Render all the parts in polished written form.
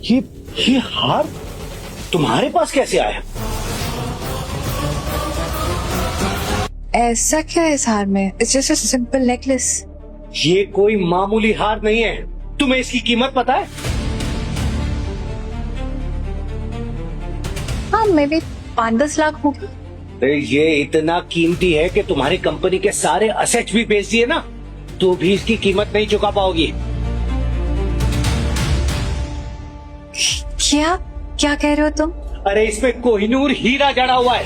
ये ये हार तुम्हारे पास कैसे आया? ऐसा क्या है इस हार में? It's just a simple necklace. ये कोई मामूली हार नहीं है। तुम्हें इसकी कीमत पता है? हाँ, मे बी 5-10 लाख होगी। ये इतना कीमती है कि तुम्हारी कंपनी के सारे असेट्स भी बेच दिए ना, तो भी इसकी कीमत नहीं चुका पाओगी। क्या क्या कह रहे हो तुम? अरे इसमें कोहिनूर हीरा जड़ा हुआ है।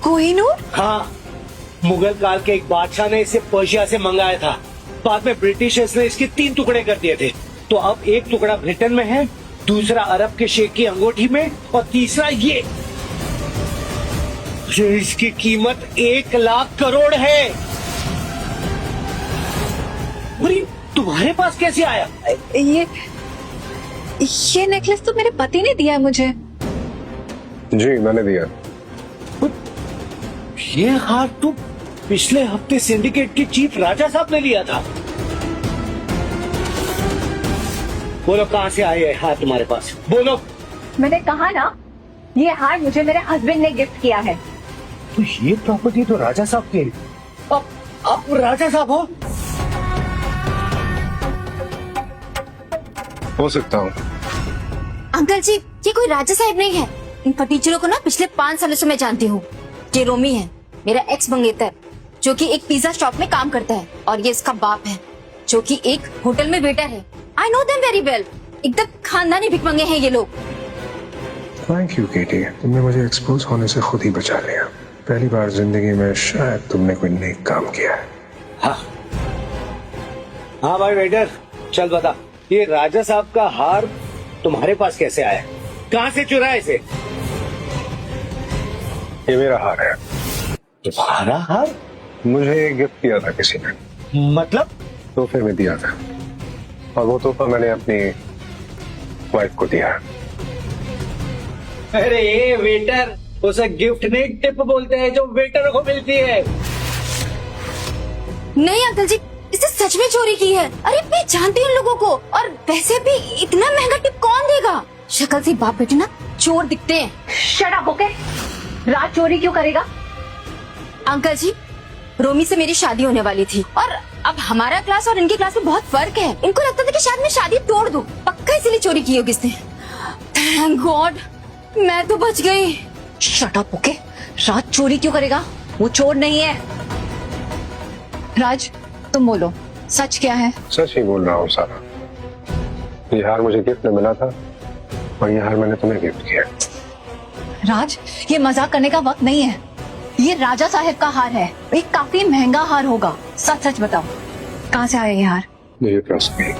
कोहिनूर? हाँ, मुगल काल के एक बादशाह ने इसे पर्शिया से मंगाया था। बाद में ब्रिटिशर्स ने इसके 3 टुकड़े कर दिए थे। तो अब एक टुकड़ा ब्रिटेन में है, दूसरा अरब के शेख की अंगूठी में और तीसरा ये। इसकी कीमत 1 लाख करोड़ है। अरे तुम्हारे पास कैसे आया? ये नेकलेस तो मेरे पति ने दिया है मुझे। जी मैंने दिया। ये हार तो पिछले हफ्ते सिंडिकेट के चीफ राजा साहब ने लिया था। बोलो कहाँ से आए है हार तुम्हारे पास? बोलो। मैंने कहा ना, ये हार मुझे मेरे हस्बैंड ने गिफ्ट किया है। तो ये प्रॉपर्टी तो राजा साहब की है। अब आप राजा साहब हो सकता हूँ। अंकल जी, ये कोई राजा साहब नहीं है। इन फटीचरों को ना पिछले 5 सालों से मैं जानती हूँ। ये रोमी है, मेरा एक्स मंगेतर, जो कि एक पिज्जा शॉप में काम करता है, और ये इसका बाप है, जो कि एक होटल में वेटर है। I know them very well. एकदम खानदानी भिखमंगे हैं ये लोग। थैंक यू केटी, तुमने मुझे एक्सपोज होने से खुद ही बचा लिया। पहली बार जिंदगी में शायद तुमने कोई नेक काम किया है। हाँ भाई वेटर, चल बता, ये राजा साहब का हार तुम्हारे पास कैसे आया? कहाँ से चुराया इसे? ये मेरा हार है। तुम्हारा हार? मुझे गिफ्ट किया था किसी ने। मतलब? तोहफे में दिया था, और वो तोहफा मैंने अपनी वाइफ को दिया। अरे वेटर, उसे गिफ्ट नहीं टिप बोलते हैं जो वेटर को मिलती है। नहीं अंकल जी, इसने सच में चोरी की है। अरे मैं जानती हूँ लोगों को, और वैसे भी इतना महंगा टिप कौन देगा? शक्ल से बाप बेटे ना चोर दिखते हैं। Shut up, okay? राज चोरी क्यों करेगा? अंकल जी, रोमी से मेरी शादी होने वाली थी, और अब हमारा क्लास और इनके क्लास में बहुत फर्क है। इनको लगता था कि शायद मैं शादी तोड़ दूं। पक्का इसीलिए चोरी की होगी इसने। थैंक गॉड, मैं तो बच गई। Shut up, okay? राज चोरी क्यों करेगा? वो चोर नहीं है। राज, तुम बोलो, सच क्या है? सच ही बोल रहा हूँ सारा। ये हार मुझे गिफ्ट में मिला था, और ये हार मैंने तुम्हें गिफ्ट किया। राज, ये मजाक करने का वक्त नहीं है। ये राजा साहब का हार है, एक काफी महंगा हार होगा। सच सच बताओ, कहाँ से आया ये हार? मुझे ट्रस्ट नहीं,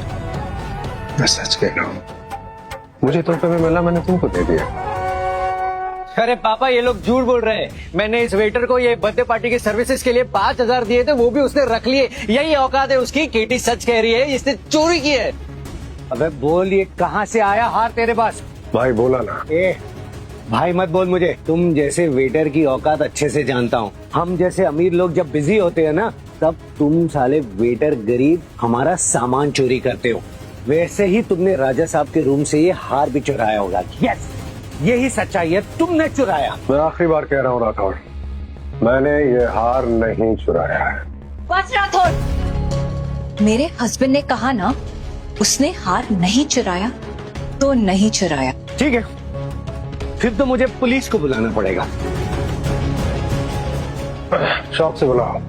मैं सच कह रहा हूँ। मुझे तोहफे में मिला, मैंने तुमको दे दिया। अरे पापा, ये लोग झूठ बोल रहे हैं। मैंने इस वेटर को ये बर्थडे पार्टी की सर्विसेज के लिए 5,000 दिए थे, वो भी उसने रख लिए। यही औकात है उसकी। केटी सच कह रही है, इसने चोरी की है। अबे बोल, ये कहाँ से आया हार तेरे पास? भाई बोला ना। भाई मत बोल मुझे। तुम जैसे वेटर की औकात अच्छे से जानता हूँ। हम जैसे अमीर लोग जब बिजी होते हैं ना, तब तुम साले वेटर गरीब हमारा सामान चोरी करते हो। वैसे ही तुमने राजा साहब के रूम से ये हार भी चुराया होगा। यस, यही सच्चाई है, तुमने चुराया। मैं आखिरी बार कह रहा हूँ राठौर, मैंने ये हार नहीं चुराया है। बस राठौर, मेरे हस्बैंड ने कहा ना, उसने हार नहीं चुराया तो नहीं चुराया। ठीक है, फिर तो मुझे पुलिस को बुलाना पड़ेगा। शौक से बुलाओ।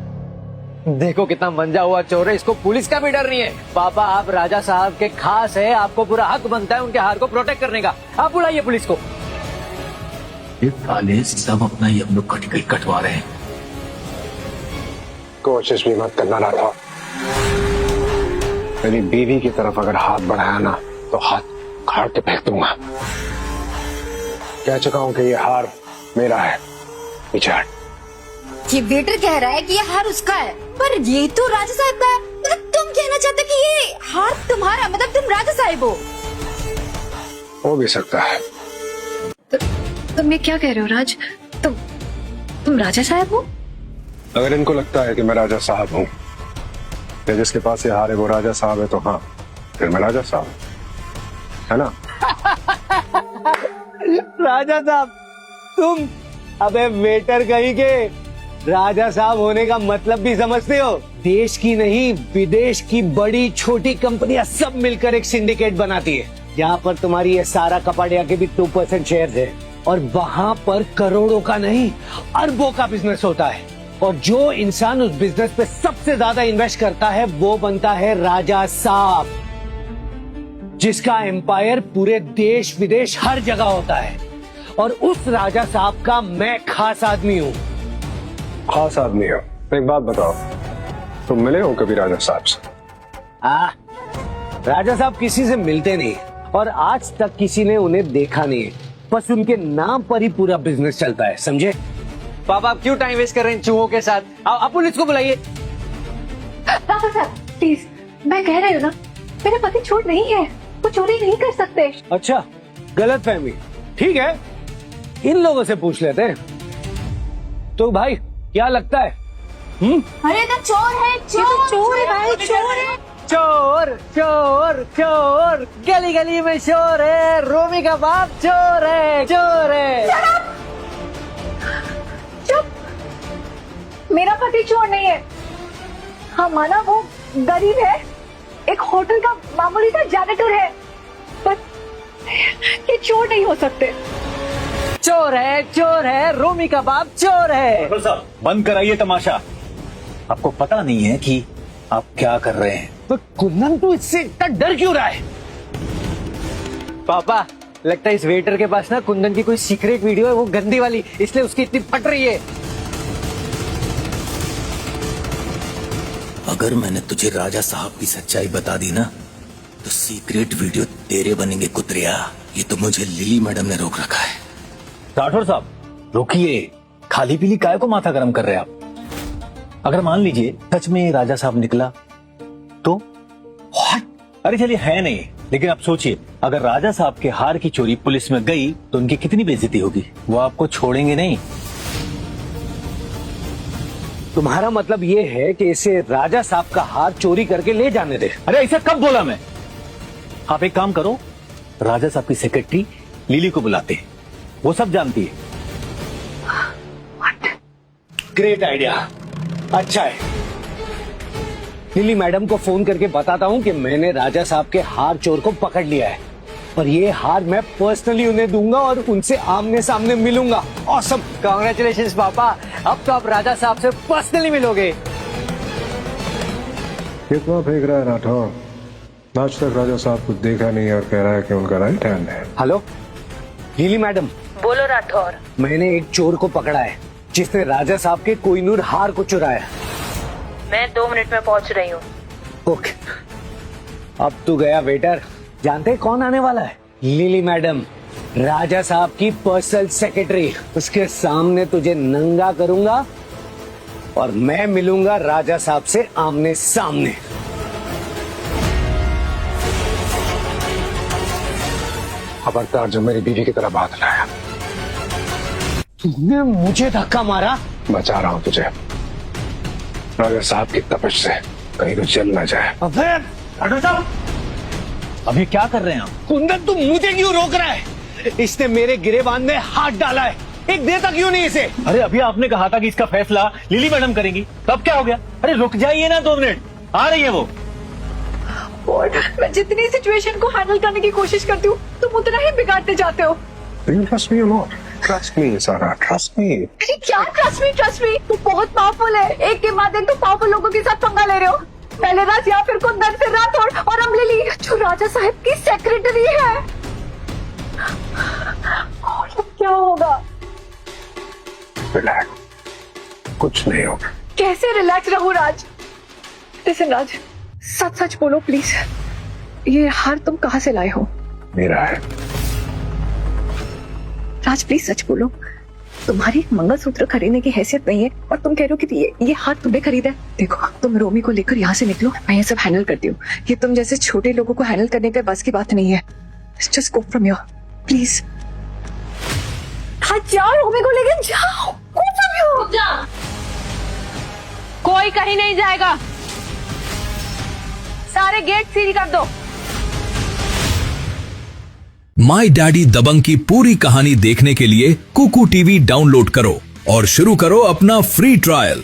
देखो कितना मंजा हुआ चोर है, इसको पुलिस का भी डर नहीं है। पापा, आप राजा साहब के खास है, आपको पूरा हक बनता है उनके हार को प्रोटेक्ट करने का। आप बुलाइए पुलिस को। ये साले सब अपना ही हम लोग का टिकट कटवा रहे हैं। कोशिश भी मत करना राठौर। मेरी बीवी की तरफ अगर हाथ बढ़ाया ना, तो हाथ उखाड़ के फेंक दूंगा। कह चुका हूं कि ये हार मेरा है। विचार, ये वेटर कह रहा है कि ये हार उसका है, पर ये तो राजा साहब का है। मतलब तुम कहना चाहते कि ये हार तुम्हारा, मतलब तुम राजा साहब हो भी सकता है। तुम ये क्या कह रहे हो राज? तुम राजा साहब हो? अगर इनको लगता है कि मैं राजा साहब हूँ, या जिसके पास ये हार है वो राजा साहब है, तो हाँ, फिर मैं राजा साहब, है ना? राजा साहब तुम, अबे वेटर कहीं के, राजा साहब होने का मतलब भी समझते हो? देश की नहीं विदेश की बड़ी छोटी कंपनियां सब मिलकर एक सिंडिकेट बनाती है, जहाँ पर तुम्हारी ये सारा कपाड़िया के भी 2% शेयर है, और वहाँ पर करोड़ों का नहीं अरबों का बिजनेस होता है, और जो इंसान उस बिजनेस पे सबसे ज्यादा इन्वेस्ट करता है वो बनता है राजा साहब, जिसका एम्पायर पूरे देश विदेश हर जगह होता है। और उस राजा साहब का मैं खास आदमी हूँ। खास आदमी हो? एक बात बताओ, तुम मिले हो कभी राजा साहब से? राजा साहब किसी से मिलते नहीं और आज तक किसी ने उन्हें देखा नहीं है, बस उनके नाम पर ही पूरा बिजनेस चलता है, समझे? पापा आप क्यों टाइम वेस्ट कर रहे हैं चूहों के साथ? आप पुलिस को बुलाइए। राजा साहब प्लीज, मैं कह रही हूँ ना, मेरे पति चोर नहीं है, वो चोरी नहीं कर सकते। अच्छा, गलत फहमी। ठीक है, इन लोगों से पूछ लेते हैं। तो भाई क्या लगता है? अरे तो चोर है, चोर है भाई, चोर है। चोर चोर चोर, गली गली में शोर है, रोमी का बाप चोर है, चोर है। चुप, मेरा पति चोर नहीं है। हाँ माना वो गरीब है, एक होटल का मामूली सा जैनेटर है, पर ये चोर नहीं हो सकते। चोर है, रोमी का बाप चोर है। डॉक्टर साहब बंद कराइए तमाशा, आपको पता नहीं है कि आप क्या कर रहे हैं। तो कुंदन तू इससे इतना डर क्यों रहा है? पापा लगता है इस वेटर के पास ना कुंदन की कोई सीक्रेट वीडियो है, वो गंदी वाली, इसलिए उसकी इतनी फट रही है। अगर मैंने तुझे राजा साहब की सच्चाई बता दी ना तो सीक्रेट वीडियो तेरे बनेंगे कुतरिया। ये तो मुझे लिली मैडम ने रोक रखा है। राठौर साहब रोकिए, खाली पीली काय को माथा गरम कर रहे हैं आप? अगर मान लीजिए सच में राजा साहब निकला तो? अरे चलिए है नहीं, लेकिन आप सोचिए अगर राजा साहब के हार की चोरी पुलिस में गई तो उनकी कितनी बेइज्जती होगी, वो आपको छोड़ेंगे नहीं। तुम्हारा मतलब ये है कि इसे राजा साहब का हार चोरी करके ले जाने दे? अरे ऐसा कब बोला मैं? आप एक काम करो, राजा साहब की सेक्रेटरी लिली को बुलाते हैं, वो सब जानती है। ग्रेट आइडिया, अच्छा है। लिली मैडम को फोन करके बताता हूँ कि मैंने राजा साहब के हार चोर को पकड़ लिया है, और ये हार मैं पर्सनली उन्हें दूंगा और उनसे आमने सामने मिलूंगा। ऑसम, कांग्रेचुलेशंस पापा, अब तो आप राजा साहब से पर्सनली मिलोगे। कितना फेंक रहा है राठौर? आज तक राजा साहब कुछ देखा नहीं और कह रहा है कि उनका राइट हैंड है। Hello lily madam. बोलो राठौर। मैंने एक चोर को पकड़ा है जिसने राजा साहब के कोहिनूर हार को चुराया। मैं 2 मिनट में पहुंच रही हूँ। ओके, अब तू गया वेटर। जानते हैं कौन आने वाला है? लिली मैडम, राजा साहब की पर्सनल सेक्रेटरी। उसके सामने तुझे नंगा करूंगा और मैं मिलूंगा राजा साहब से आमने सामने। खबरदार जो मेरी बीवी की तरह बात लाया। तूने मुझे धक्का मारा? बचा रहा हूं तुझे राजा साहब की तपश से, कहीं तो जल ना जाए। अबे राठौर साहब अभी क्या कर रहे हैं आप? कुंदन तू मुझे क्यों रोक रहा है? इसने मेरे गिरेबान में हाथ डाला है, एक देता क्यों नहीं इसे? अरे अभी आपने कहा था कि इसका फैसला लिली मैडम करेंगी, तब क्या हो गया? अरे रुक जाइए ना 2 मिनट, आ रही है वो। मैं जितनी सिचुएशन को हैंडल करने की कोशिश करती हूँ तुम उतना ही बिगाड़ते जाते हो। Trust me or not? Trust me, Sarah. Trust me. अरे क्या ट्रस्ट मी? तू बहुत पावरफुल है, एक के बाद एक तो पावरफुल लोगों के साथ पंगा ले रहे हो। पहले राज, या फिर कुंदन, फिर राठौर और अब लिली जो राजा साहब की सेक्रेटरी है। और अब क्या होगा? Relax. कुछ नहीं होगा। कैसे रिलैक्स रहूं राज? लिसन राज, सच सच बोलो प्लीज, ये हार तुम कहाँ से लाए हो? मेरा है। राज प्लीज सच बोलो, तुम्हारी एक मंगलसूत्र खरीदने की हैसियत नहीं है और तुम कह रहे हो कि ये हार तुम्हें खरीदा है। देखो तुम रोमी को लेकर यहाँ से निकलो, मैं ये सब हैंडल करती हूँ। ये तुम जैसे छोटे लोगों को हैंडल करने के बस की बात नहीं है। Just go from here please. हाँ जाओ, रोमी को लेकर जाओ, गो फ्रॉम हियर। कोई कहीं नहीं जाएगा, सारे गेट सील कर दो। माई डैडी दबंग की पूरी कहानी देखने के लिए कुकू टीवी डाउनलोड करो और शुरू करो अपना फ्री ट्रायल।